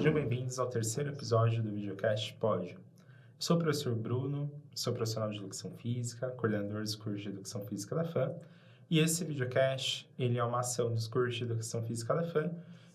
Sejam bem-vindos ao terceiro episódio do videocast Pódio. Sou o professor Bruno, sou profissional de Educação Física, coordenador dos cursos de Educação Física da FAM, e esse videocast ele é uma ação dos cursos de Educação Física da FAM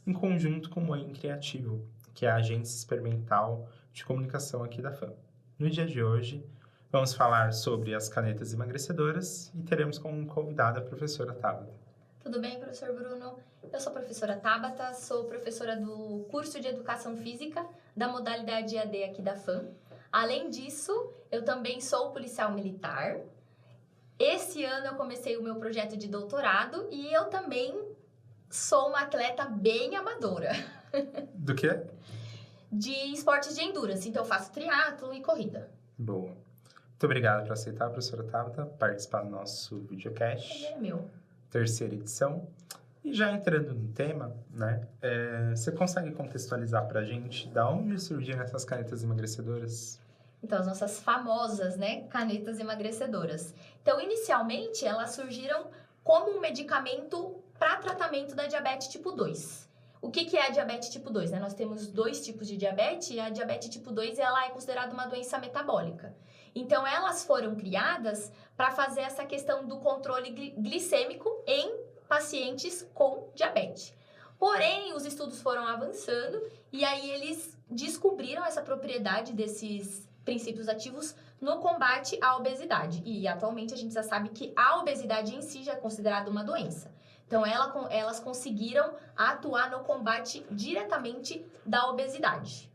em conjunto com o Moinho Criativo, que é a agência experimental de comunicação aqui da FAM. No dia de hoje, vamos falar sobre as canetas emagrecedoras e teremos como convidada a professora Tabata. Tudo bem, professor Bruno? Eu sou a professora Tabata, sou professora do curso de Educação Física da modalidade EAD aqui da FAM. Além disso, eu também sou policial militar. Esse ano eu comecei o meu projeto de doutorado e eu também sou uma atleta bem amadora. Do quê? De esportes de endurance, então eu faço triatlo e corrida. Boa. Muito obrigado por aceitar, professora Tabata, participar do nosso videocast. Ele é meu. Terceira edição. E já entrando no tema, né, você consegue contextualizar pra gente da onde surgiram essas canetas emagrecedoras? Então, as nossas famosas, né, canetas emagrecedoras. Então, inicialmente, elas surgiram como um medicamento para tratamento da diabetes tipo 2. O que é a diabetes tipo 2? Né? Nós temos dois tipos de diabetes e a diabetes tipo 2 ela é considerada uma doença metabólica. Então, elas foram criadas para fazer essa questão do controle glicêmico em pacientes com diabetes. Porém, os estudos foram avançando e aí eles descobriram essa propriedade desses princípios ativos no combate à obesidade. E atualmente a gente já sabe que a obesidade em si já é considerada uma doença. Então, elas conseguiram atuar no combate diretamente da obesidade.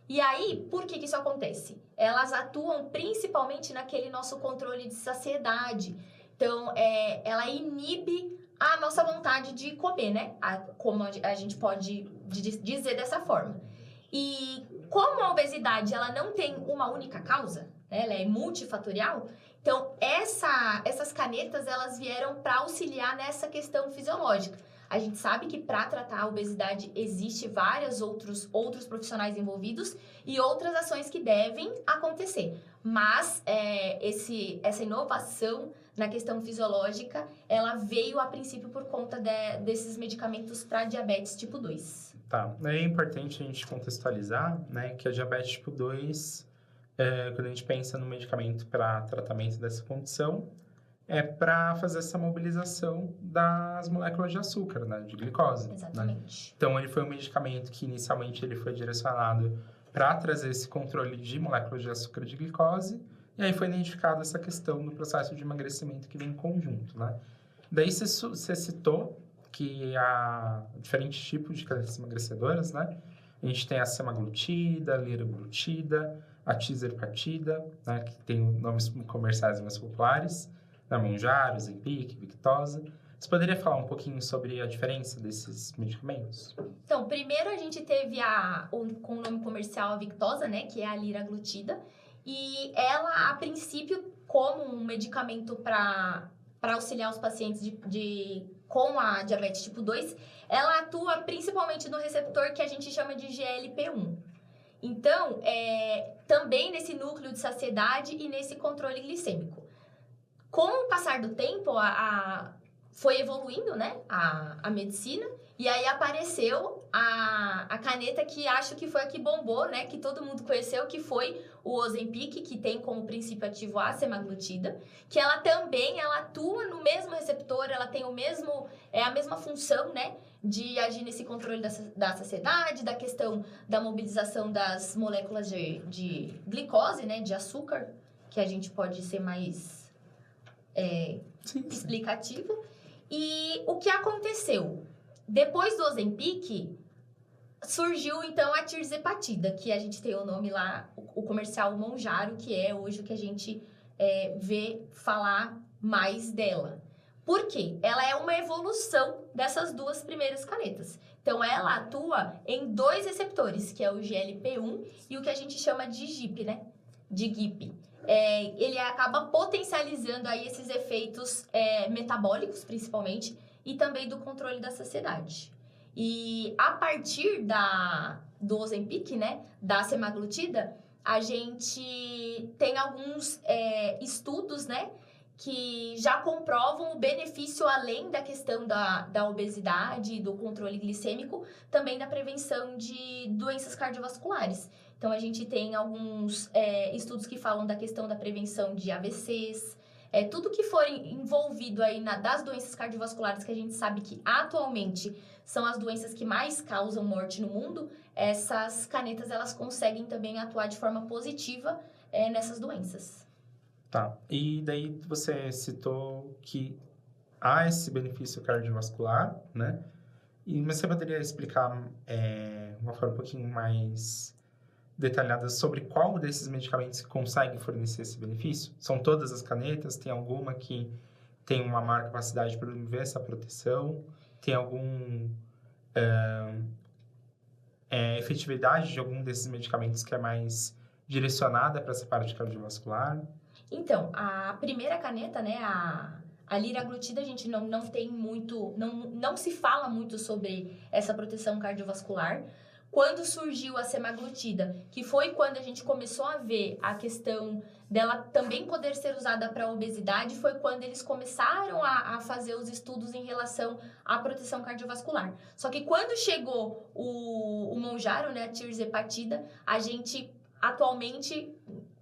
E aí, por que isso acontece? Elas atuam principalmente naquele nosso controle de saciedade. Então, ela inibe a nossa vontade de comer, né? Como a gente pode dizer dessa forma. E como a obesidade ela não tem uma única causa, né? Ela é multifatorial, então essas canetas elas vieram para auxiliar nessa questão fisiológica. A gente sabe que para tratar a obesidade existe vários outros profissionais envolvidos e outras ações que devem acontecer. Mas essa inovação na questão fisiológica, ela veio a princípio por conta desses medicamentos para diabetes tipo 2. Tá, é importante a gente contextualizar, né, que a diabetes tipo 2, quando a gente pensa no medicamento para tratamento dessa condição, é para fazer essa mobilização das moléculas de açúcar, né, de glicose. Exatamente. Né? Então, ele foi um medicamento que inicialmente ele foi direcionado para trazer esse controle de moléculas de açúcar de glicose, e aí foi identificada essa questão do processo de emagrecimento que vem em conjunto, né? Daí você citou que há diferentes tipos de canetas emagrecedoras, né? A gente tem a semaglutida, a liraglutida, a tirzepatida, né? Que tem nomes comerciais mais populares, né? Mounjaro, Ozempic, Victoza. Você poderia falar um pouquinho sobre a diferença desses medicamentos? Então, primeiro a gente teve com o nome comercial a Victoza, né? Que é a liraglutida. E ela, a princípio, como um medicamento para auxiliar os pacientes com a diabetes tipo 2, ela atua principalmente no receptor que a gente chama de GLP-1. Então, também nesse núcleo de saciedade e nesse controle glicêmico. Com o passar do tempo, foi evoluindo, né, a medicina, e aí apareceu a caneta que acho que foi a que bombou, né, que todo mundo conheceu, que foi o Ozempic, que tem como princípio ativo a semaglutida, que ela atua no mesmo receptor, ela tem a mesma função, né, de agir nesse controle da saciedade, da questão da mobilização das moléculas de glicose, né, de açúcar, que a gente pode ser mais explicativo. E o que aconteceu? Depois do Ozempic, surgiu então a tirzepatida, que a gente tem o nome lá, o comercial Mounjaro, que é hoje o que a gente vê falar mais dela. Por quê? Ela é uma evolução dessas duas primeiras canetas. Então, ela atua em dois receptores, que é o GLP-1 e o que a gente chama de GIP, né? De GIP. Ele acaba potencializando aí esses efeitos metabólicos, principalmente, e também do controle da saciedade. E a partir do Ozempic, né, da semaglutida, a gente tem alguns estudos, né, que já comprovam o benefício, além da questão da obesidade, do controle glicêmico, também da prevenção de doenças cardiovasculares. Então, a gente tem alguns estudos que falam da questão da prevenção de AVCs, tudo que for envolvido aí das doenças cardiovasculares, que a gente sabe que atualmente são as doenças que mais causam morte no mundo, essas canetas elas conseguem também atuar de forma positiva nessas doenças. Tá. E daí você citou que há esse benefício cardiovascular, né? Mas você poderia explicar uma forma um pouquinho mais detalhada sobre qual desses medicamentos que consegue fornecer esse benefício? São todas as canetas? Tem alguma que tem uma maior capacidade de promover essa proteção? Tem algum efetividade de algum desses medicamentos que é mais direcionada para essa parte cardiovascular? Então, a primeira caneta, né, a liraglutida, a gente não tem muito, não se fala muito sobre essa proteção cardiovascular. Quando surgiu a semaglutida, que foi quando a gente começou a ver a questão dela também poder ser usada para obesidade, foi quando eles começaram a fazer os estudos em relação à proteção cardiovascular. Só que quando chegou o Mounjaro, né, a tirzepatida, a gente atualmente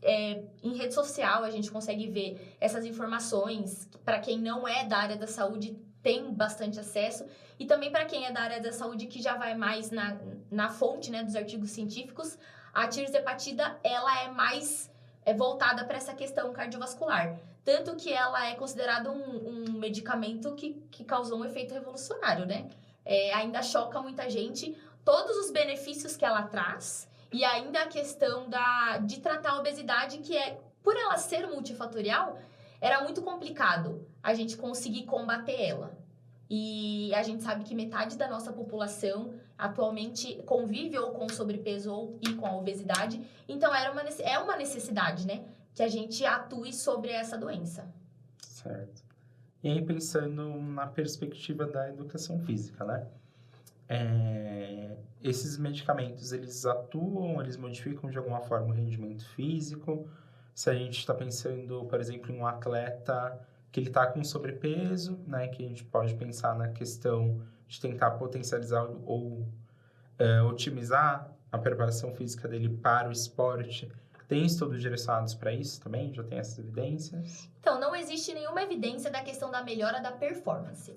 em rede social a gente consegue ver essas informações. Para quem não é da área da saúde, tem bastante acesso. E também para quem é da área da saúde, que já vai mais na fonte, né, dos artigos científicos, a tirzepatida, ela é mais voltada para essa questão cardiovascular. Tanto que ela é considerada um medicamento que causou um efeito revolucionário, né? Ainda choca muita gente todos os benefícios que ela traz. E ainda a questão de tratar a obesidade, que por ela ser multifatorial, era muito complicado a gente conseguir combater ela. E a gente sabe que metade da nossa população atualmente convive ou com sobrepeso e com a obesidade. Então, é uma necessidade, né? Que a gente atue sobre essa doença. Certo. E aí, pensando na perspectiva da educação física, né? Esses medicamentos, eles atuam, eles modificam de alguma forma o rendimento físico? Se a gente está pensando, por exemplo, em um atleta que ele está com sobrepeso, né, que a gente pode pensar na questão de tentar potencializar ou otimizar a preparação física dele para o esporte. Tem estudos direcionados para isso também? Já tem essas evidências? Então, não existe nenhuma evidência da questão da melhora da performance.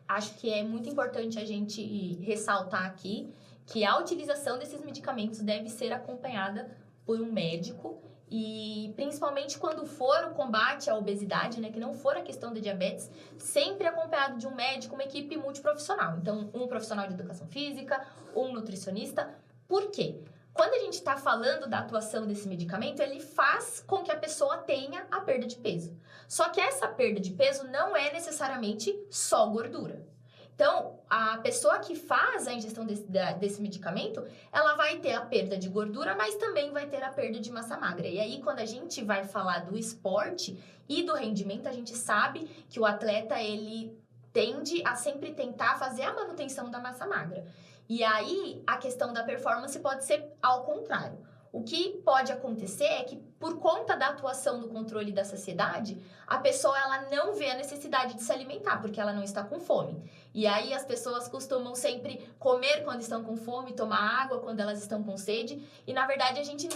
Acho que é muito importante a gente ressaltar aqui que a utilização desses medicamentos deve ser acompanhada por um médico. E principalmente quando for o combate à obesidade, né, que não for a questão da diabetes, sempre acompanhado de um médico, uma equipe multiprofissional. Então, um profissional de educação física, um nutricionista. Por quê? Quando a gente está falando da atuação desse medicamento, ele faz com que a pessoa tenha a perda de peso. Só que essa perda de peso não é necessariamente só gordura. Então, a pessoa que faz a ingestão desse medicamento, ela vai ter a perda de gordura, mas também vai ter a perda de massa magra. E aí, quando a gente vai falar do esporte e do rendimento, a gente sabe que o atleta, ele tende a sempre tentar fazer a manutenção da massa magra. E aí, a questão da performance pode ser ao contrário. O que pode acontecer é que, por conta da atuação do controle da saciedade, a pessoa ela não vê a necessidade de se alimentar, porque ela não está com fome. E aí, as pessoas costumam sempre comer quando estão com fome, tomar água quando elas estão com sede. E, na verdade, a gente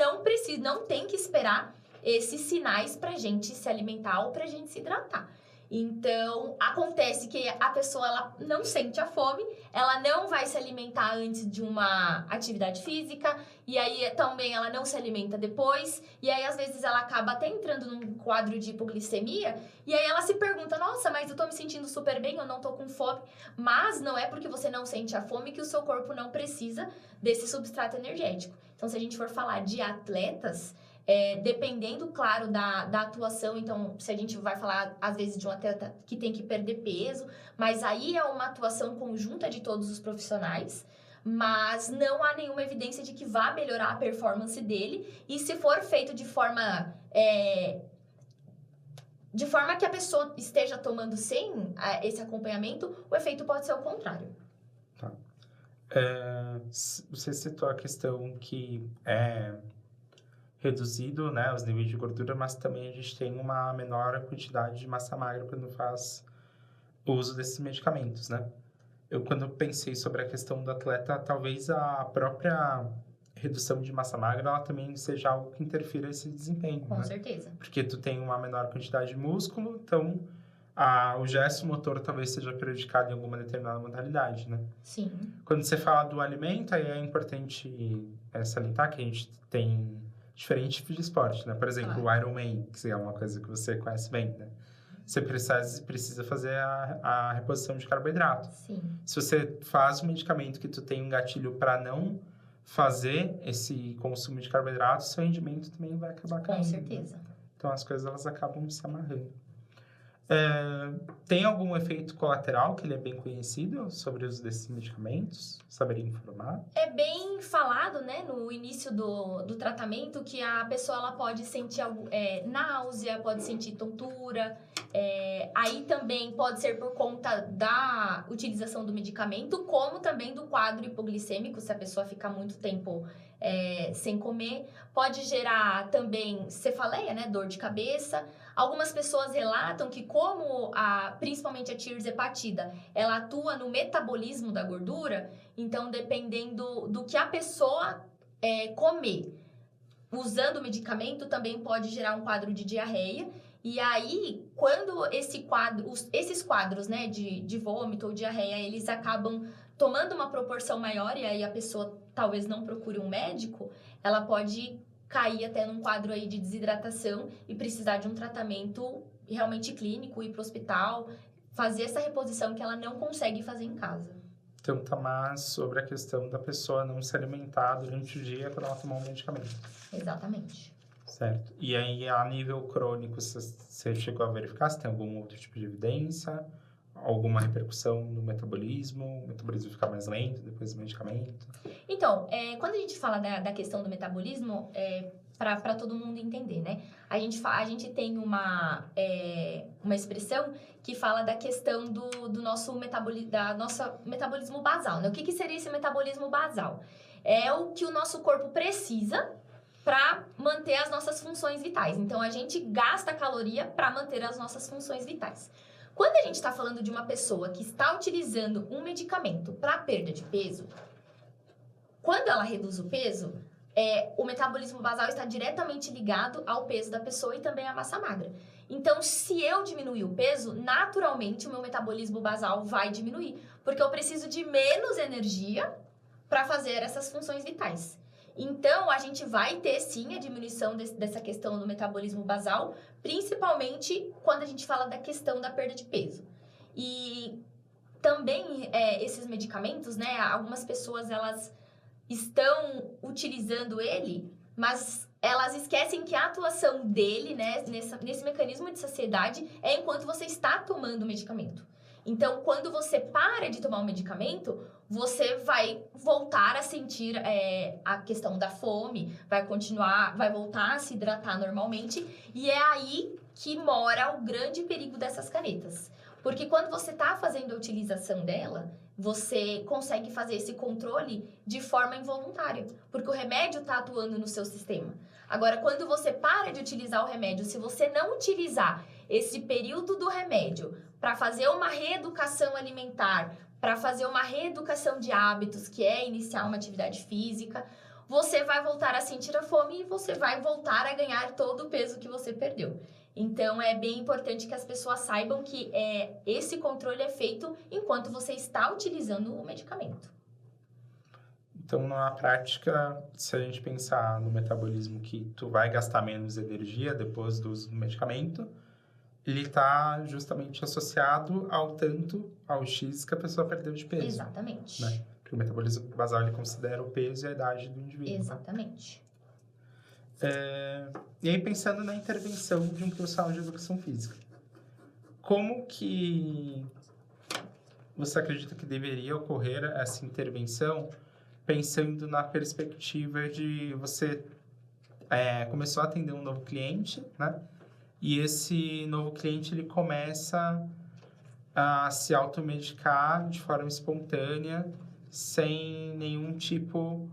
não tem que esperar esses sinais para a gente se alimentar ou para a gente se hidratar. Então, acontece que a pessoa ela não sente a fome, ela não vai se alimentar antes de uma atividade física, e aí também ela não se alimenta depois, e aí às vezes ela acaba até entrando num quadro de hipoglicemia, e aí ela se pergunta, nossa, mas eu tô me sentindo super bem, eu não tô com fome, mas não é porque você não sente a fome que o seu corpo não precisa desse substrato energético. Então, se a gente for falar de atletas, dependendo, claro, da atuação, então, se a gente vai falar, às vezes, de um atleta que tem que perder peso, mas aí é uma atuação conjunta de todos os profissionais, mas não há nenhuma evidência de que vá melhorar a performance dele, e se for feito de forma que a pessoa esteja tomando sem esse acompanhamento, o efeito pode ser o contrário. Tá. Você citou a questão que reduzido, né, os níveis de gordura, mas também a gente tem uma menor quantidade de massa magra quando faz o uso desses medicamentos, né? Quando pensei sobre a questão do atleta, talvez a própria redução de massa magra, ela também seja algo que interfira esse desempenho, Com né? certeza. Porque tu tem uma menor quantidade de músculo, então o gesto motor talvez seja prejudicado em alguma determinada modalidade, né? Sim. Quando você fala do alimento, aí é importante salientar que a gente tem diferentes tipos de esporte, né? Por exemplo, o Ironman, que é uma coisa que você conhece bem, né? Você precisa fazer a reposição de carboidrato. Sim. Se você faz um medicamento que tu tem um gatilho para não fazer esse consumo de carboidrato, seu rendimento também vai acabar caindo. Com certeza. Então, as coisas elas acabam se amarrando. Tem algum efeito colateral que ele é bem conhecido sobre o uso desses medicamentos? Saberia informar? É bem falado, né, no início do tratamento, que a pessoa ela pode sentir náusea, pode sentir tontura. Aí também pode ser por conta da utilização do medicamento, como também do quadro hipoglicêmico, se a pessoa ficar muito tempo sem comer. Pode gerar também cefaleia, né, dor de cabeça. Algumas pessoas relatam que como principalmente a tirzepatida, ela atua no metabolismo da gordura, então dependendo do que a pessoa comer, usando o medicamento, também pode gerar um quadro de diarreia. E aí, quando esses quadros, né, de vômito ou diarreia, eles acabam tomando uma proporção maior, e aí a pessoa talvez não procure um médico, ela pode cair até num quadro aí de desidratação e precisar de um tratamento realmente clínico, ir para o hospital, fazer essa reposição que ela não consegue fazer em casa. Então, tá mais sobre a questão da pessoa não se alimentar durante o dia quando ela tomar um medicamento. Exatamente. Certo. E aí, a nível crônico, você chegou a verificar se tem algum outro tipo de evidência? Alguma repercussão no metabolismo? O metabolismo ficar mais lento depois do medicamento? Então, quando a gente fala da questão do metabolismo, para todo mundo entender, né? A gente tem uma expressão que fala da questão do nosso metabolismo basal, né? O que seria esse metabolismo basal? É o que o nosso corpo precisa para manter as nossas funções vitais. Então, a gente gasta caloria para manter as nossas funções vitais. Quando a gente está falando de uma pessoa que está utilizando um medicamento para perda de peso, quando ela reduz o peso, o metabolismo basal está diretamente ligado ao peso da pessoa e também à massa magra. Então, se eu diminuir o peso, naturalmente o meu metabolismo basal vai diminuir, porque eu preciso de menos energia para fazer essas funções vitais. Então, a gente vai ter, sim, a diminuição dessa questão do metabolismo basal, principalmente quando a gente fala da questão da perda de peso. E também, esses medicamentos, né, algumas pessoas, elas estão utilizando ele, mas elas esquecem que a atuação dele, né, nesse mecanismo de saciedade, é enquanto você está tomando o medicamento. Então, quando você para de tomar o medicamento, você vai voltar a sentir a questão da fome, vai voltar a se hidratar normalmente, e é aí que mora o grande perigo dessas canetas. Porque quando você está fazendo a utilização dela, você consegue fazer esse controle de forma involuntária, porque o remédio está atuando no seu sistema. Agora, quando você para de utilizar o remédio, se você não utilizar esse período do remédio para fazer uma reeducação alimentar, para fazer uma reeducação de hábitos, que é iniciar uma atividade física, você vai voltar a sentir a fome e você vai voltar a ganhar todo o peso que você perdeu. Então, é bem importante que as pessoas saibam que esse controle é feito enquanto você está utilizando o medicamento. Então, na prática, se a gente pensar no metabolismo que tu vai gastar menos energia depois do uso do medicamento, ele está justamente associado ao X que a pessoa perdeu de peso. Exatamente. Né? Porque o metabolismo basal, ele considera o peso e a idade do indivíduo. Exatamente. E aí, pensando na intervenção de um profissional de educação física, como que você acredita que deveria ocorrer essa intervenção, pensando na perspectiva de você começou a atender um novo cliente, né? E esse novo cliente, ele começa a se automedicar de forma espontânea, sem nenhum tipo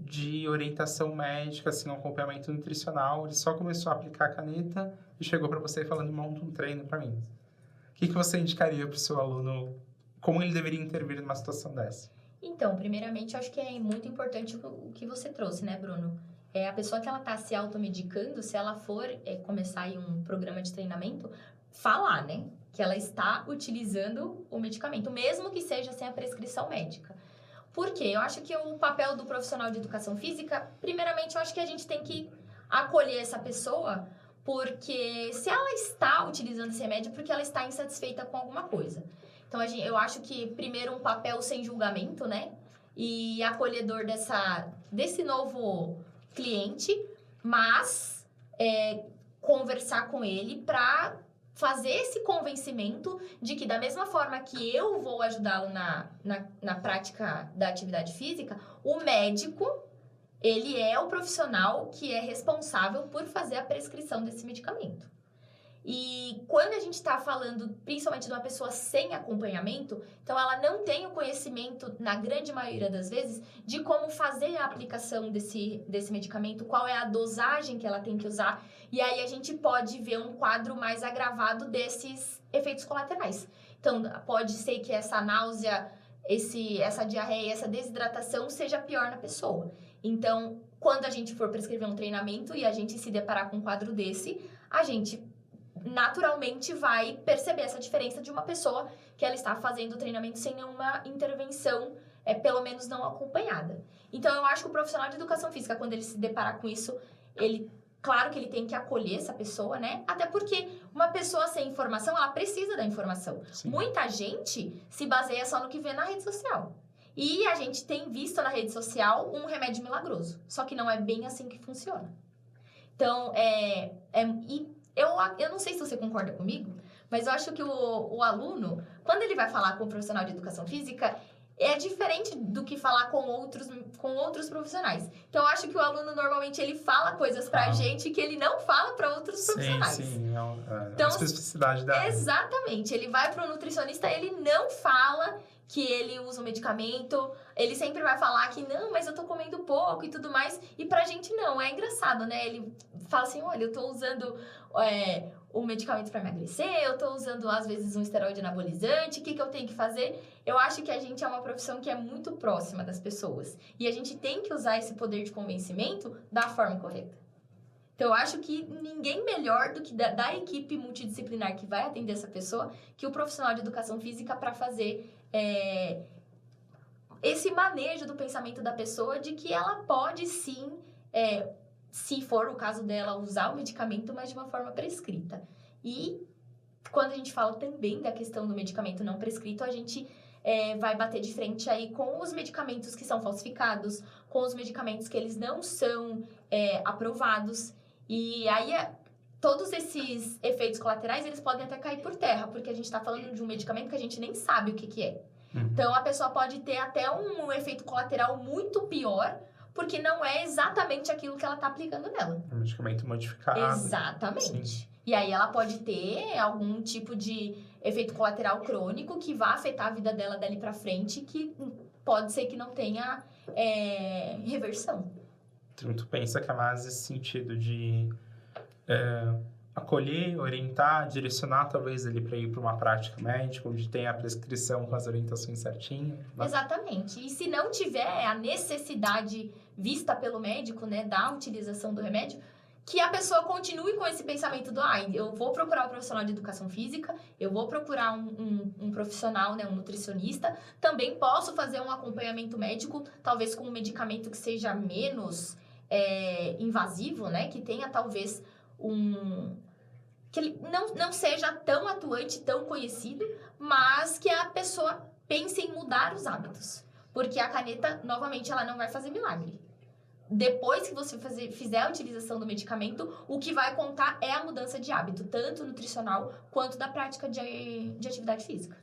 de orientação médica, assim, um acompanhamento nutricional. Ele só começou a aplicar a caneta e chegou para você falando, monta um treino para mim. O que você indicaria para o seu aluno? Como ele deveria intervir numa situação dessa? Então, primeiramente, eu acho que é muito importante o que você trouxe, né, Bruno? A pessoa que ela está se automedicando, se ela for começar aí um programa de treinamento, falar, né? Que ela está utilizando o medicamento, mesmo que seja sem a prescrição médica. Por quê? Eu acho que o papel do profissional de educação física, primeiramente, eu acho que a gente tem que acolher essa pessoa, porque se ela está utilizando esse remédio, porque ela está insatisfeita com alguma coisa. Então, eu acho que, primeiro, um papel sem julgamento, né? E acolhedor desse novo cliente, mas conversar com ele para fazer esse convencimento de que, da mesma forma que eu vou ajudá-lo na prática da atividade física, o médico, ele é o profissional que é responsável por fazer a prescrição desse medicamento. E quando a gente está falando, principalmente de uma pessoa sem acompanhamento, então ela não tem o conhecimento, na grande maioria das vezes, de como fazer a aplicação desse medicamento, qual é a dosagem que ela tem que usar. E aí a gente pode ver um quadro mais agravado desses efeitos colaterais. Então, pode ser que essa náusea, essa diarreia, essa desidratação seja pior na pessoa. Então, quando a gente for prescrever um treinamento e a gente se deparar com um quadro desse, a gente naturalmente vai perceber essa diferença de uma pessoa que ela está fazendo o treinamento sem nenhuma intervenção, pelo menos não acompanhada. Então, eu acho que o profissional de educação física, quando ele se deparar com isso, claro que ele tem que acolher essa pessoa, né? Até porque uma pessoa sem informação, ela precisa da informação. Sim. Muita gente se baseia só no que vê na rede social. E a gente tem visto na rede social um remédio milagroso. Só que não é bem assim que funciona. Então, eu não sei se você concorda comigo, mas eu acho que o aluno, quando ele vai falar com o profissional de educação física, é diferente do que falar com outros profissionais. Então, eu acho que o aluno, normalmente, ele fala coisas pra gente que ele não fala para outros profissionais. Sim, então, a especificidade da área. Exatamente. Ele vai pro nutricionista, ele não fala que ele usa um medicamento, ele sempre vai falar que não, mas eu tô comendo pouco e tudo mais, e pra gente não, é engraçado, né? Ele fala assim, olha, eu tô usando um medicamento pra emagrecer, eu tô usando, às vezes, um esteroide anabolizante, o que eu tenho que fazer? Eu acho que a gente é uma profissão que é muito próxima das pessoas, e a gente tem que usar esse poder de convencimento da forma correta. Então, eu acho que ninguém melhor do que da equipe multidisciplinar que vai atender essa pessoa que o profissional de educação física para fazer esse manejo do pensamento da pessoa de que ela pode sim, se for o caso dela, usar o medicamento, mas de uma forma prescrita. E quando a gente fala também da questão do medicamento não prescrito, a gente vai bater de frente aí com os medicamentos que são falsificados, com os medicamentos que eles não são aprovados. E aí, todos esses efeitos colaterais, eles podem até cair por terra, porque a gente está falando de um medicamento que a gente nem sabe o que é. Então, a pessoa pode ter até um efeito colateral muito pior, porque não é exatamente aquilo que ela está aplicando nela. Um medicamento modificado. Exatamente. Sim. E aí, ela pode ter algum tipo de efeito colateral crônico que vai afetar a vida dela dali para frente, que pode ser que não tenha reversão. Então, tu pensa que é mais esse sentido de acolher, orientar, direcionar talvez ele para ir para uma prática médica, onde tem a prescrição com as orientações certinhas. Né? Exatamente. E se não tiver a necessidade vista pelo médico, né, da utilização do remédio, que a pessoa continue com esse pensamento do eu vou procurar um profissional de educação física, eu vou procurar um profissional, né, um nutricionista, também posso fazer um acompanhamento médico, talvez com um medicamento que seja menos invasivo, né, que tenha talvez que ele não seja tão atuante, tão conhecido, mas que a pessoa pense em mudar os hábitos. Porque a caneta, novamente, ela não vai fazer milagre. Depois que você fizer a utilização do medicamento, o que vai contar é a mudança de hábito, tanto nutricional quanto da prática de atividade física.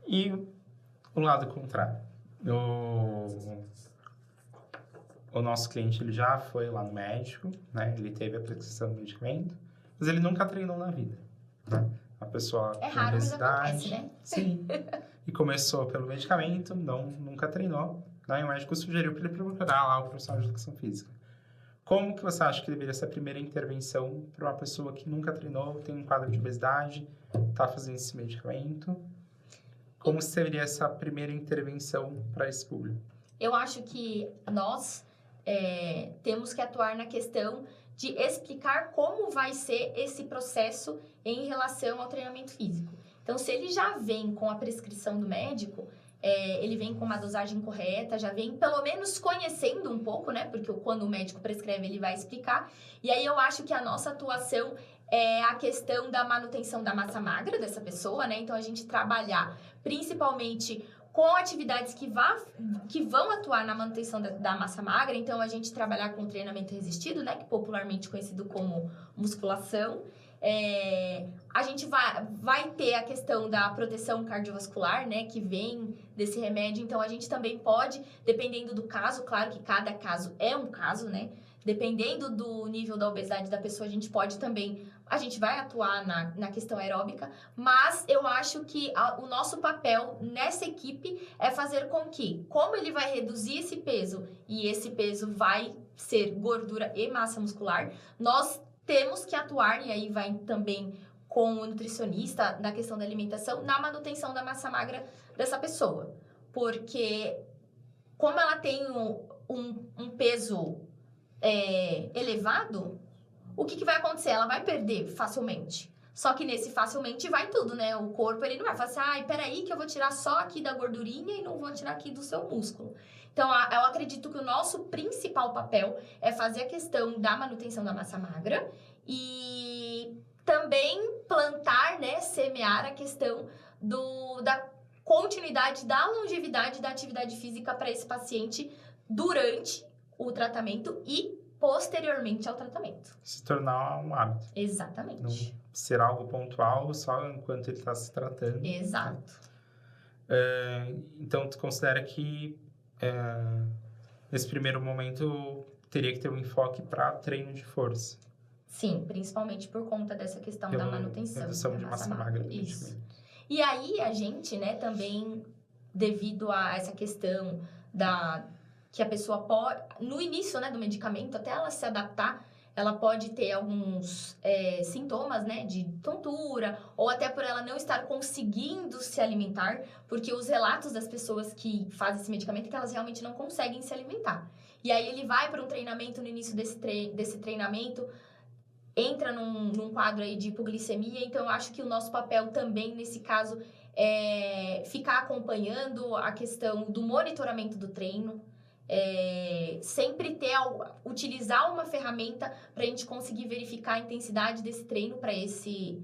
E o lado contrário. O nosso cliente, ele já foi lá no médico, né? Ele teve a prescrição do medicamento, mas ele nunca treinou na vida, né? A pessoa é raro, mas acontece, né? Sim. E começou pelo medicamento, nunca treinou. né? E o médico sugeriu para ele procurar lá o profissional de educação física. Como que você acha que deveria ser a primeira intervenção para uma pessoa que nunca treinou, tem um quadro de obesidade, está fazendo esse medicamento? Como seria essa primeira intervenção para esse público? Eu acho que nós temos que atuar na questão de explicar como vai ser esse processo em relação ao treinamento físico. Então, se ele já vem com a prescrição do médico, ele vem com uma dosagem correta, já vem pelo menos conhecendo um pouco, né? Porque quando o médico prescreve, ele vai explicar. E aí eu acho que a nossa atuação é a questão da manutenção da massa magra dessa pessoa, né? Então, a gente trabalhar principalmente com atividades que vão atuar na manutenção da massa magra. Então, a gente trabalhar com treinamento resistido, né? Que popularmente conhecido como musculação. A gente vai ter a questão da proteção cardiovascular, né? Que vem desse remédio. Então, a gente também pode, dependendo do caso, claro que cada caso é um caso, né? Dependendo do nível da obesidade da pessoa, a gente pode também... A gente vai atuar na questão aeróbica, mas eu acho que o nosso papel nessa equipe é fazer com que, como ele vai reduzir esse peso, e esse peso vai ser gordura e massa muscular, nós temos que atuar, e aí vai também com o nutricionista, na questão da alimentação, na manutenção da massa magra dessa pessoa. Porque, como ela tem um peso elevado, o que vai acontecer? Ela vai perder facilmente. Só que nesse facilmente vai tudo, né? O corpo, ele não vai falar assim, ai, peraí que eu vou tirar só aqui da gordurinha e não vou tirar aqui do seu músculo. Então, eu acredito que o nosso principal papel é fazer a questão da manutenção da massa magra e também plantar, né, semear a questão da continuidade, da longevidade da atividade física para esse paciente durante o tratamento e posteriormente ao tratamento. Se tornar um hábito. Exatamente. Não ser algo pontual só enquanto ele está se tratando. Exato. Então, tu considera que nesse primeiro momento teria que ter um enfoque para treino de força? Sim, principalmente por conta dessa questão da manutenção. Redução de massa magra. Isso. E aí, a gente, né, também, devido a essa questão que a pessoa pode, no início, né, do medicamento, até ela se adaptar, ela pode ter alguns sintomas, né, de tontura, ou até por ela não estar conseguindo se alimentar, porque os relatos das pessoas que fazem esse medicamento é que elas realmente não conseguem se alimentar. E aí ele vai para um treinamento, no início desse treinamento, entra num quadro aí de hipoglicemia, então eu acho que o nosso papel também, nesse caso, é ficar acompanhando a questão do monitoramento do treino, sempre utilizar uma ferramenta para a gente conseguir verificar a intensidade desse treino para esse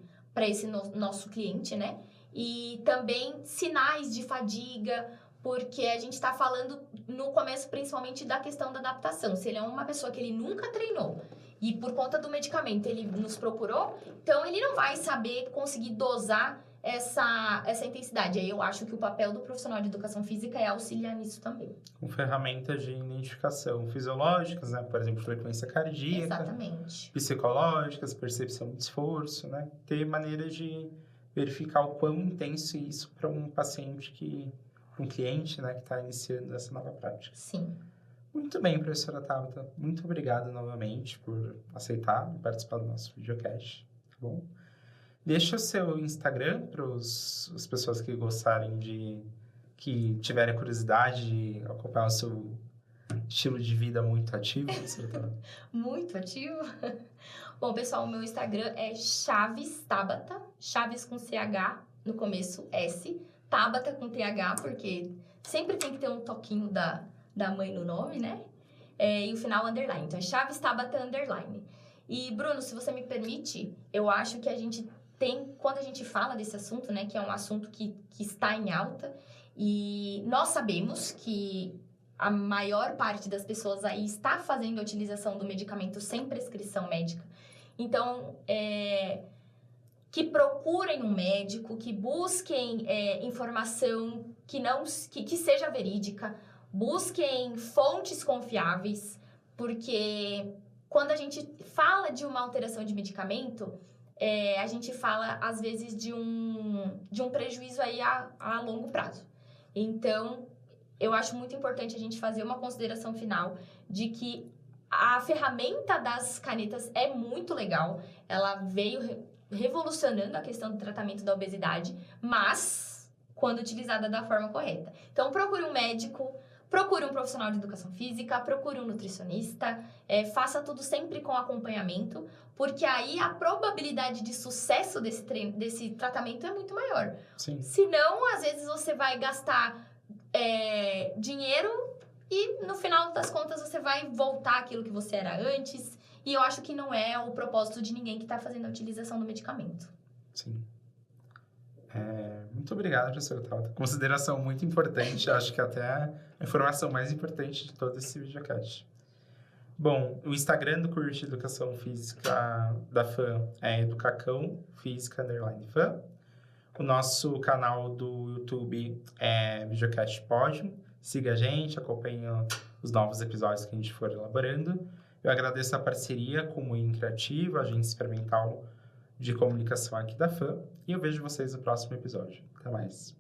nosso cliente, né? E também sinais de fadiga, porque a gente está falando no começo principalmente da questão da adaptação. Se ele é uma pessoa que ele nunca treinou e por conta do medicamento ele nos procurou, então ele não vai saber conseguir dosar essa intensidade. Aí eu acho que o papel do profissional de educação física é auxiliar nisso também. Com ferramentas de identificação fisiológicas, né? Por exemplo, frequência cardíaca. Exatamente. Psicológicas, percepção de esforço, né? Ter maneiras de verificar o quão intenso é isso para um paciente um cliente, né, que está iniciando essa nova prática. Sim. Muito bem, professora Tabata. Muito obrigado novamente por aceitar participar do nosso videocast, tá bom? Deixa o seu Instagram para as pessoas que gostarem que tiverem curiosidade de acompanhar o seu estilo de vida muito ativo. Muito ativo? Bom, pessoal, o meu Instagram é Chaves Tabata, Chaves com CH, no começo S, Tabata com TH, porque sempre tem que ter um toquinho da mãe no nome, né? E o final underline, então é Chaves Tabata underline. E, Bruno, se você me permite, eu acho que a gente quando a gente fala desse assunto, né, que é um assunto que está em alta, e nós sabemos que a maior parte das pessoas aí está fazendo a utilização do medicamento sem prescrição médica. Então, que procurem um médico, que busquem informação que seja verídica, busquem fontes confiáveis, porque quando a gente fala de uma alteração de medicamento, a gente fala, às vezes, de um prejuízo aí a longo prazo. Então, eu acho muito importante a gente fazer uma consideração final de que a ferramenta das canetas é muito legal. Ela veio revolucionando a questão do tratamento da obesidade, mas quando utilizada da forma correta. Então, procure um médico, procure um profissional de educação física, procure um nutricionista, faça tudo sempre com acompanhamento, porque aí a probabilidade de sucesso desse tratamento é muito maior. Sim. Senão, às vezes, você vai gastar dinheiro e, no final das contas, você vai voltar àquilo que você era antes. E eu acho que não é o propósito de ninguém que está fazendo a utilização do medicamento. Sim. Muito obrigado, professora Tauta. Consideração muito importante, acho que até a informação mais importante de todo esse videocast. Bom, o Instagram do curso de Educação Física da FAM é Educacão Física _FAM. O nosso canal do YouTube é Videocast Pódio. Siga a gente, acompanhe os novos episódios que a gente for elaborando. Eu agradeço a parceria com o Moinho Criativo, a agência experimental de comunicação aqui da FAM. E eu vejo vocês no próximo episódio. Até mais.